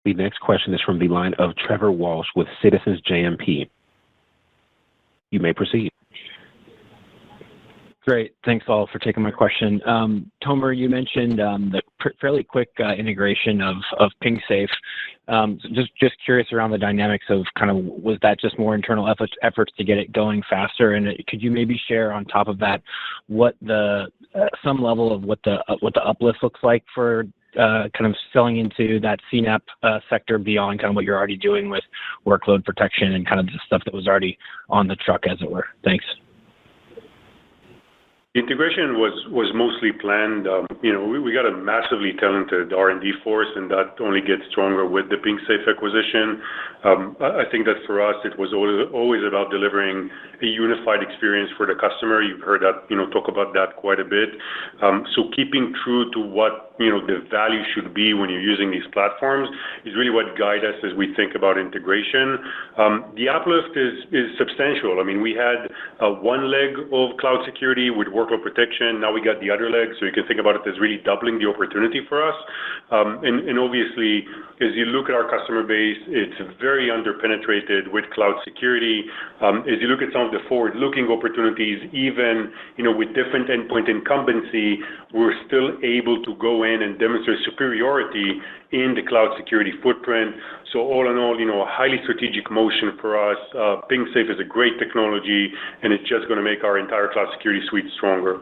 The next question is from the line of Trevor Walsh with Citizens JMP. You may proceed. Great. Thanks all for taking my question. Tomer, you mentioned the fairly quick integration of PingSafe. Just curious around the dynamics of kind of, was that just more internal efforts to get it going faster? And could you maybe share on top of that what some level of what the uplift looks like for kind of selling into that CNAP sector beyond kind of what you're already doing with workload protection and kind of the stuff that was already on the truck, as it were? Thanks. The integration was mostly planned. We got a massively talented R&D force, and that only gets stronger with the PingSafe acquisition. I think that for us, it was always about delivering a unified experience for the customer. You've heard that, talk about that quite a bit. So keeping true to what, the value should be when you're using these platforms is really what guide us as we think about integration. The uplift is substantial. I mean, we had one leg of cloud security with workload protection. Now we got the other leg, so you can think about it as really doubling the opportunity for us. And obviously, as you look at our customer base, it's very underpenetrated with cloud security. As you look at some of the forward-looking opportunities, even with different endpoint incumbency, we're still able to go in and demonstrate superiority in the cloud security footprint. So all in all, a highly strategic motion for us. PingSafe is a great technology, and it's just going to make our entire cloud security suite stronger.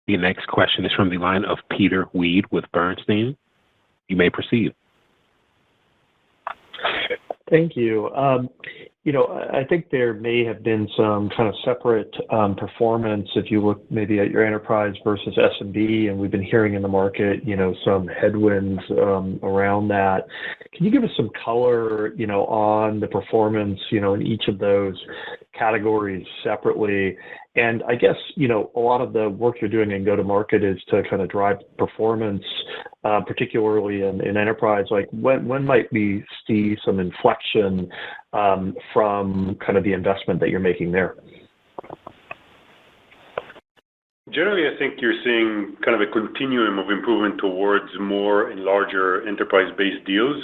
The next question is from the line of Peter Weed with Bernstein. You may proceed. Thank you. I think there may have been some kind of separate performance if you look maybe at your enterprise versus SMB, and we've been hearing in the market, some headwinds around that. Can you give us some color, on the performance, in each of those categories separately? And I guess, a lot of the work you're doing in go-to-market is to kind of drive performance, particularly in enterprise. Like when might we see some inflection from kind of the investment that you're making there? Generally, I think you're seeing kind of a continuum of improvement towards more and larger enterprise-based deals.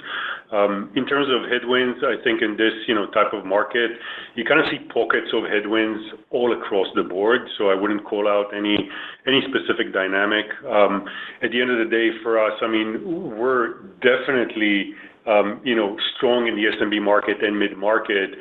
In terms of headwinds, I think in this, type of market, you kind of see pockets of headwinds all across the board. So I wouldn't call out any specific dynamic. At the end of the day, for us, I mean, we're definitely strong in the SMB market and mid-market.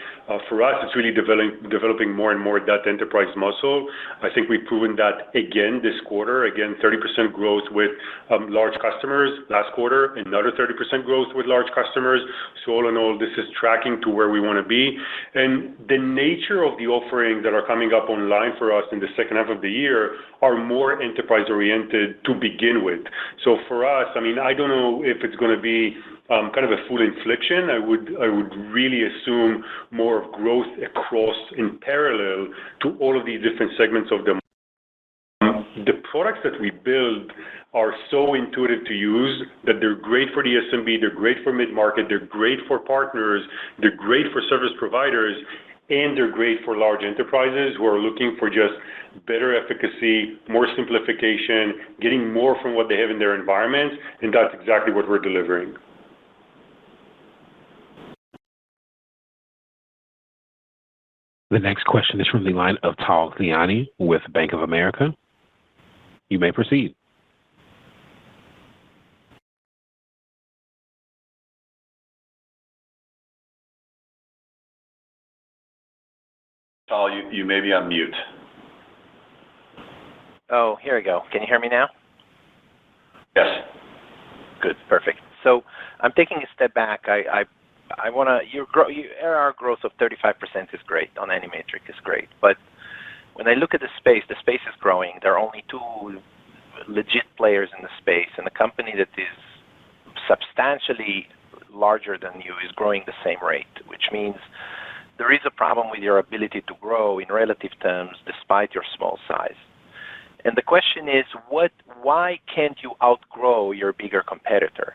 For us, it's really developing more and more that enterprise muscle. I think we've proven that again this quarter. Again, 30% growth with large customers. Last quarter, another 30% growth with large customers. So all in all, this is tracking to where we want to be. And the nature of the offerings that are coming up online for us in the second half of the year are more enterprise-oriented to begin with. So for us, I mean, I don't know if it's going to be kind of a full inflection. I would really assume more of growth across in parallel to all of these different segments of the market. The products that we build are so intuitive to use that they're great for the SMB, they're great for mid-market, they're great for partners, they're great for service providers, and they're great for large enterprises who are looking for just better efficacy, more simplification, getting more from what they have in their environments, and that's exactly what we're delivering. The next question is from the line of Tal Liani with Bank of America. You may proceed. Tal, you may be on mute. Oh, here we go. Can you hear me now? Yes. Good, perfect. So I'm taking a step back. I want to, your ARR growth of 35% is great on any metric, is great. But when I look at the space is growing. There are only two legit players in the space, and a company that is substantially larger than you is growing the same rate, which means there is a problem with your ability to grow in relative terms despite your small size. And the question is, why can't you outgrow your bigger competitor?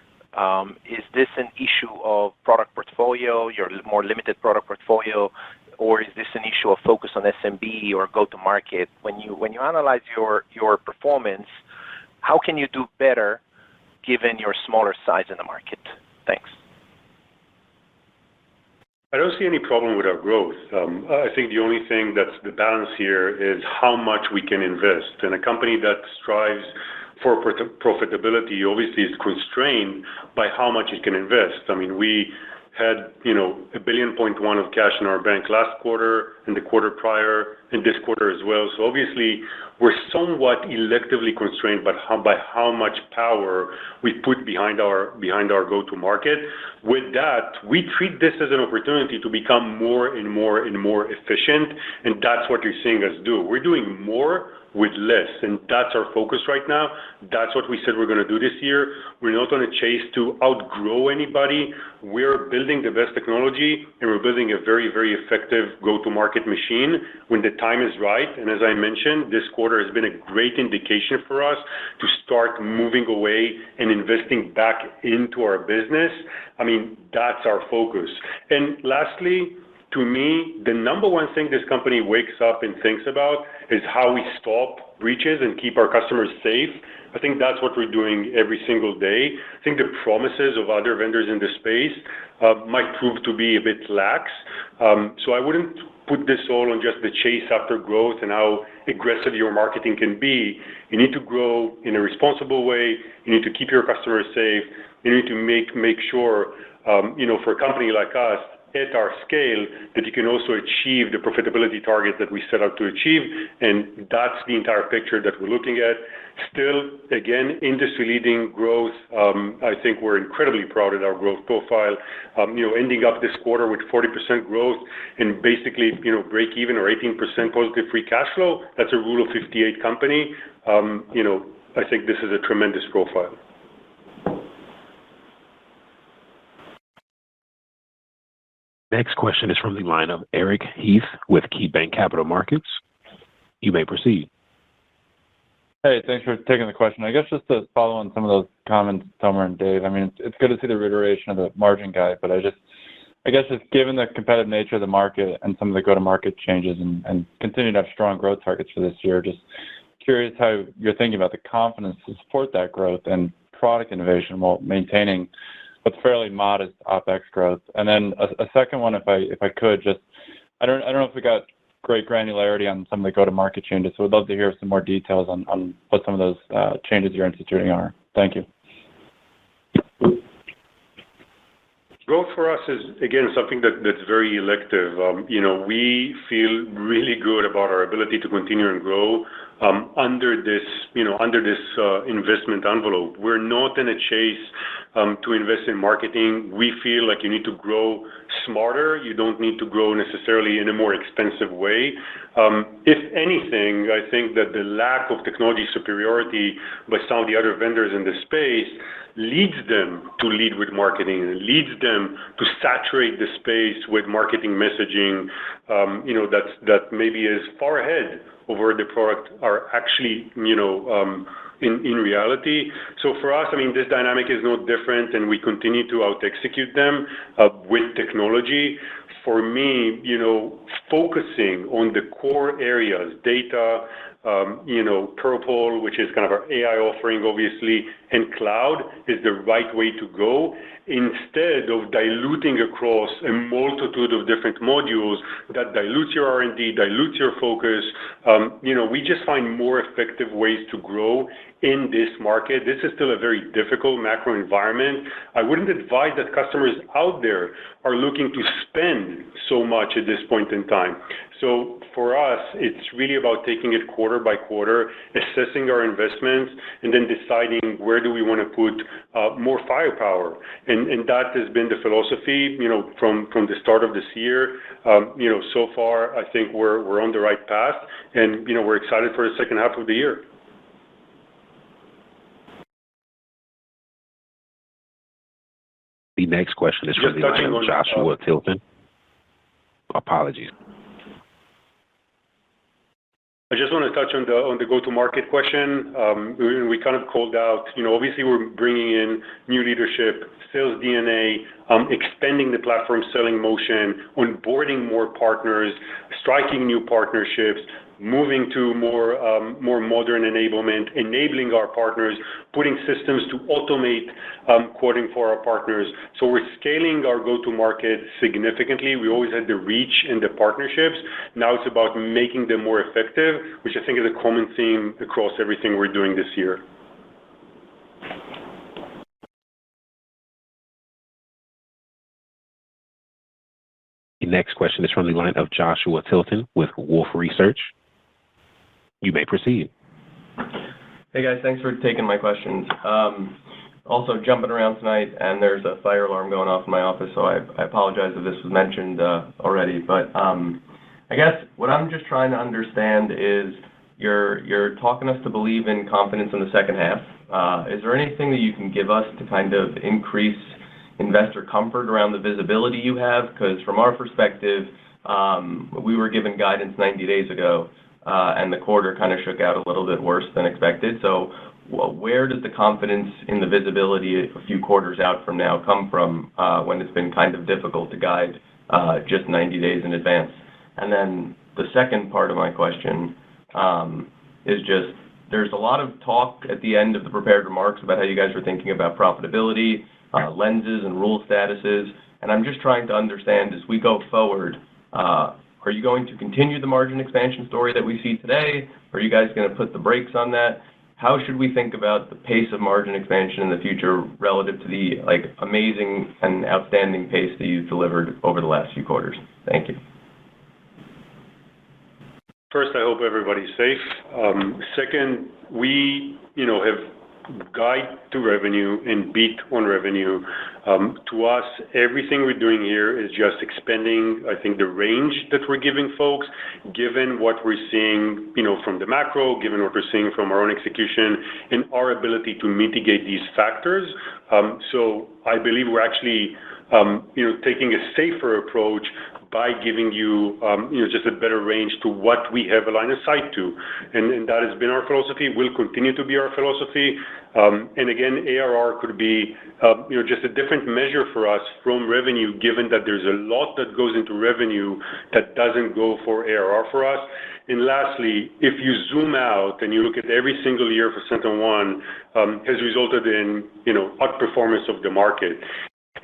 Is this an issue of product portfolio, your more limited product portfolio, or is this an issue of focus on SMB or go-to-market? When you analyze your performance, how can you do better given your smaller size in the market? Thanks. I don't see any problem with our growth. I think the only thing that's the balance here is how much we can invest. And a company that strives for profitability obviously is constrained by how much it can invest. I mean, we had, $1.1 billion of cash in our bank last quarter and the quarter prior and this quarter as well. So obviously, we're somewhat electively constrained by how much power we put behind our go-to-market. With that, we treat this as an opportunity to become more and more and more efficient, and that's what you're seeing us do. We're doing more with less, and that's our focus right now. That's what we said we're going to do this year. We're not on a chase to outgrow anybody. We're building the best technology, and we're building a very, very effective go-to-market machine when the time is right. And as I mentioned, this quarter has been a great indication for us to start moving away and investing back into our business. I mean, that's our focus. And lastly, to me, the number one thing this company wakes up and thinks about is how we stop breaches and keep our customers safe. I think that's what we're doing every single day. I think the promises of other vendors in the space might prove to be a bit lax. So I wouldn't put this all on just the chase after growth and how aggressive your marketing can be. You need to grow in a responsible way. You need to keep your customers safe. You need to make sure, for a company like us, at our scale, that you can also achieve the profitability target that we set out to achieve, and that's the entire picture that we're looking at. Still, again, industry-leading growth. I think we're incredibly proud of our growth profile. Ending up this quarter with 40% growth and basically, break even or 18% positive free cash flow. That's a Rule of 58 company. I think this is a tremendous profile. Next question is from the line of Eric Heath with KeyBanc Capital Markets. You may proceed. Hey, thanks for taking the question. I guess just to follow on some of those comments, Tomer and Dave, I mean, it's good to see the reiteration of the margin guide, but I guess just given the competitive nature of the market and some of the go-to-market changes and continue to have strong growth targets for this year, just curious how you're thinking about the confidence to support that growth and product innovation while maintaining what's fairly modest OpEx growth. And then a second one, if I could, just I don't know if we got great granularity on some of the go-to-market changes, so we'd love to hear some more details on what some of those changes you're instituting are. Thank you. Growth for us is, again, something that's very elective. We feel really good about our ability to continue and grow under this investment envelope. We're not in a chase to invest in marketing. We feel like you need to grow smarter. You don't need to grow necessarily in a more expensive way. If anything, I think that the lack of technology superiority by some of the other vendors in the space leads them to lead with marketing and leads them to saturate the space with marketing messaging that maybe is far ahead of where the product are actually in reality. So for us, I mean, this dynamic is no different, and we continue to out-execute them with technology. For me, focusing on the core areas, data, Purple, which is kind of our AI offering, obviously, and cloud is the right way to go, instead of diluting across a multitude of different modules that dilutes your R&D, dilutes your focus. We just find more effective ways to grow in this market. This is still a very difficult macro environment. I wouldn't advise that customers out there are looking to spend so much at this point in time. So for us, it's really about taking it quarter by quarter, assessing our investments, and then deciding where do we want to put more firepower. And that has been the philosophy, from the start of this year. So far, I think we're on the right path, and we're excited for the second half of the year. The next question is from the line of Joshua Tilton. Apologies. I just want to touch on the go-to-market question. We kind of called out, obviously we're bringing in new leadership, sales DNA, expanding the platform selling motion, onboarding more partners, striking new partnerships, moving to more modern enablement, enabling our partners, putting systems to automate quoting for our partners. So we're scaling our go-to-market significantly. We always had the reach and the partnerships. Now it's about making them more effective, which I think is a common theme across everything we're doing this year. The next question is from the line of Joshua Tilton with Wolfe Research. You may proceed. Hey guys, thanks for taking my questions. Also jumping around tonight, and there's a fire alarm going off in my office, so I apologize if this was mentioned already. But I guess what I'm just trying to understand is you're talking us to believe in confidence in the second half. Is there anything that you can give us to kind of increase investor comfort around the visibility you have? Because from our perspective, we were given guidance 90 days ago, and the quarter kind of shook out a little bit worse than expected. So where does the confidence in the visibility a few quarters out from now come from when it's been kind of difficult to guide just 90 days in advance? And then the second part of my question is just, there's a lot of talk at the end of the prepared remarks about how you guys are thinking about profitability, lenses and rule statuses, and I'm just trying to understand as we go forward, are you going to continue the margin expansion story that we see today? Are you guys going to put the brakes on that? How should we think about the pace of margin expansion in the future relative to the amazing and outstanding pace that you've delivered over the last few quarters? Thank you. First, I hope everybody's safe. Second, we have guide to revenue and beat on revenue. To us, everything we're doing here is just expanding, I think, the range that we're giving folks, given what we're seeing, from the macro, given what we're seeing from our own execution, and our ability to mitigate these factors. So I believe we're actually, taking a safer approach by giving you, just a better range to what we have a line of sight to. And that has been our philosophy, will continue to be our philosophy. And again, ARR could be, just a different measure for us from revenue, given that there's a lot that goes into revenue that doesn't go for ARR for us. And lastly, if you zoom out and you look at every single year for SentinelOne, has resulted in, outperformance of the market.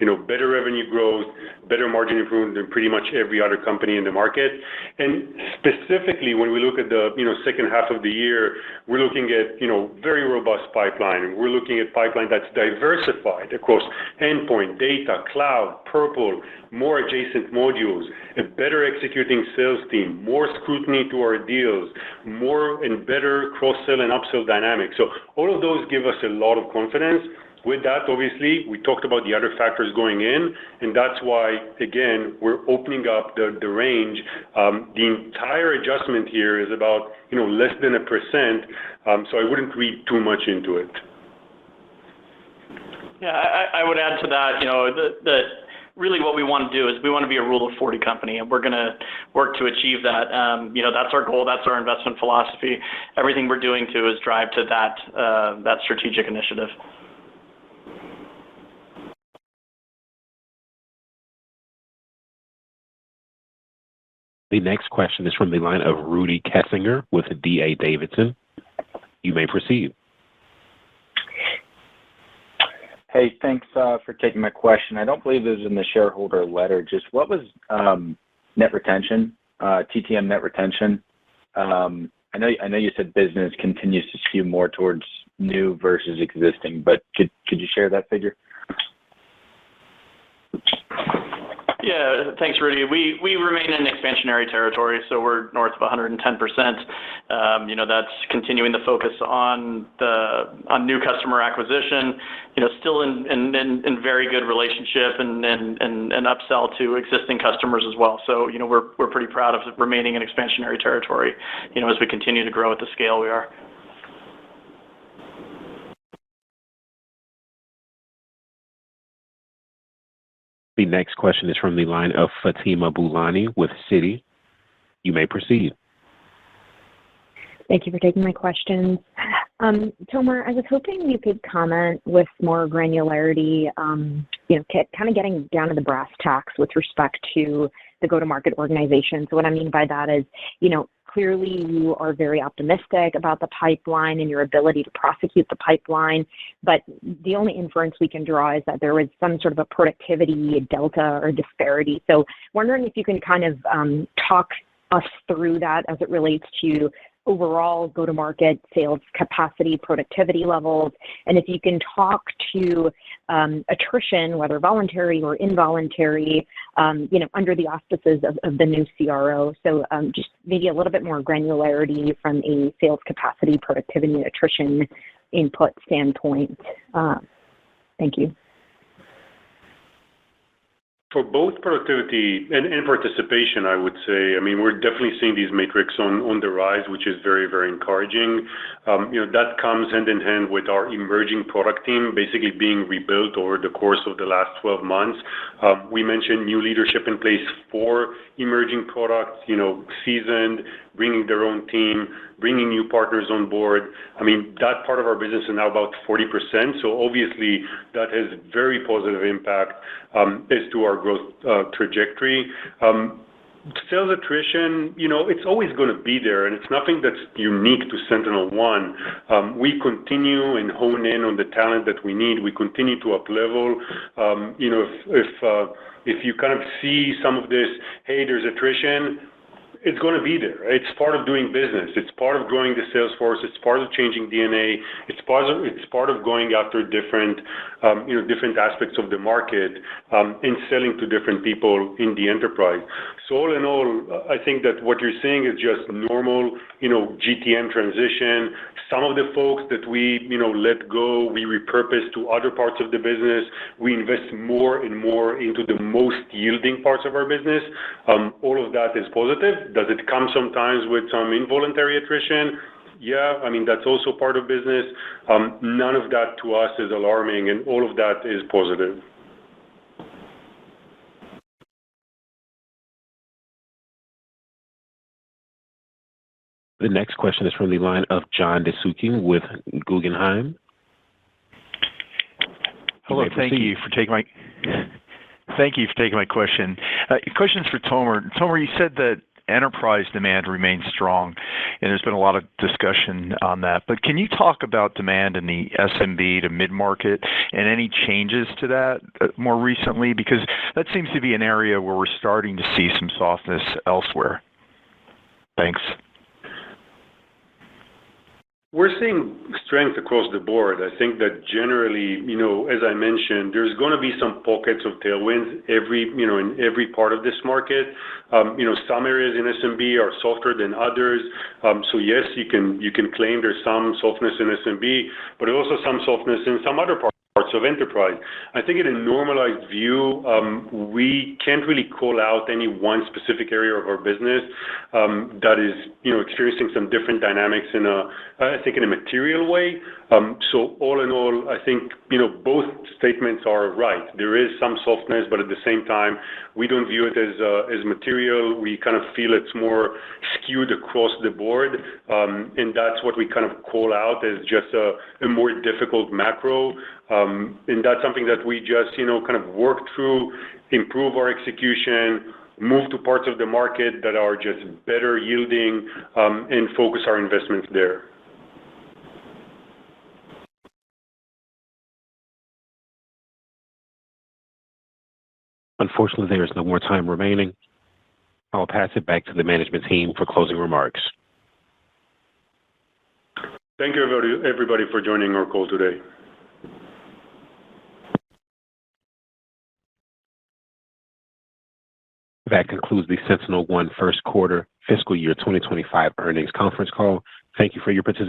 Better revenue growth, better margin improvement than pretty much every other company in the market. And specifically, when we look at the, second half of the year, we're looking at, very robust pipeline. We're looking at pipeline that's diversified across endpoint, data, cloud, purple, more adjacent modules, a better executing sales team, more scrutiny to our deals, more and better cross-sell and upsell dynamics. So all of those give us a lot of confidence. With that, obviously, we talked about the other factors going in, and that's why, again, we're opening up the range. The entire adjustment here is about, less than 1%, so I wouldn't read too much into it. Yeah, I would add to that, that really what we want to do is we want to be a Rule of 40 company, and we're going to work to achieve that. That's our goal. That's our investment philosophy. Everything we're doing is drive to that strategic initiative. The next question is from the line of Rudy Kessinger with D.A. Davidson. You may proceed. Hey, thanks for taking my question. I don't believe it was in the shareholder letter. Just what was net retention, TTM net retention? I know you said business continues to skew more towards new versus existing, but could you share that figure? Yeah, thanks, Rudy. We remain in expansionary territory, so we're north of 110%. That's continuing the focus on new customer acquisition. Still in very good relationship and upsell to existing customers as well. So we're pretty proud of remaining in expansionary territory. As we continue to grow at the scale we are. The next question is from the line of Fatima Boolani with Citi. You may proceed. Thank you for taking my questions. Tomer, I was hoping you could comment with more granularity, kind of getting down to the brass tacks with respect to the go-to-market organization. So what I mean by that is, clearly you are very optimistic about the pipeline and your ability to prosecute the pipeline, but the only inference we can draw is that there was some sort of a productivity delta or disparity. So wondering if you can kind of talk us through that as it relates to overall go-to-market sales capacity, productivity levels, and if you can talk to attrition, whether voluntary or involuntary, under the auspices of the new CRO. So just maybe a little bit more granularity from a sales capacity, productivity, and attrition input standpoint. Thank you. For both productivity and participation, I would say, we're definitely seeing these metrics on the rise, which is very, very encouraging. That comes hand in hand with our emerging product team basically being rebuilt over the course of the last 12 months. We mentioned new leadership in place for emerging products, seasoned, bringing their own team, bringing new partners on board. That part of our business is now about 40%, so obviously that has very positive impact as to our growth trajectory. Sales attrition, it's always going to be there, and it's nothing that's unique to SentinelOne. We continue and hone in on the talent that we need. We continue to up-level. If you kind of see some of this, hey, there's attrition, it's going to be there. It's part of doing business. It's part of growing the sales force. It's part of changing DNA. It's part of going after different aspects of the market and selling to different people in the enterprise. So all in all, I think that what you're seeing is just normal, GTM transition. Some of the folks that we, let go, we repurpose to other parts of the business. We invest more and more into the most yielding parts of our business. All of that is positive. Does it come sometimes with some involuntary attrition? Yeah, that's also part of business. None of that to us is alarming, and all of that is positive. The next question is from the line of John DeSuking with Guggenheim. Hello, thank you for taking my question. Questions for Tomer. Tomer, you said that enterprise demand remains strong, and there's been a lot of discussion on that. But can you talk about demand in the SMB to mid-market and any changes to that more recently? Because that seems to be an area where we're starting to see some softness elsewhere. Thanks. We're seeing strength across the board. I think that generally, as I mentioned, there's going to be some pockets of tailwinds in every part of this market. Some areas in SMB are softer than others. So yes, you can claim there's some softness in SMB, but also some softness in some other parts of enterprise. I think in a normalized view, we can't really call out any one specific area of our business that is, experiencing some different dynamics in a material way. So all in all, I think, both statements are right. There is some softness, but at the same time, we don't view it as material. We kind of feel it's more skewed across the board, and that's what we kind of call out as just a more difficult macro. And that's something that we just, kind of work through, improve our execution, move to parts of the market that are just better yielding, and focus our investments there. Unfortunately, there is no more time remaining. I'll pass it back to the management team for closing remarks. Thank you, everybody, for joining our call today. That concludes the SentinelOne first quarter fiscal year 2025 earnings conference call. Thank you for your participation.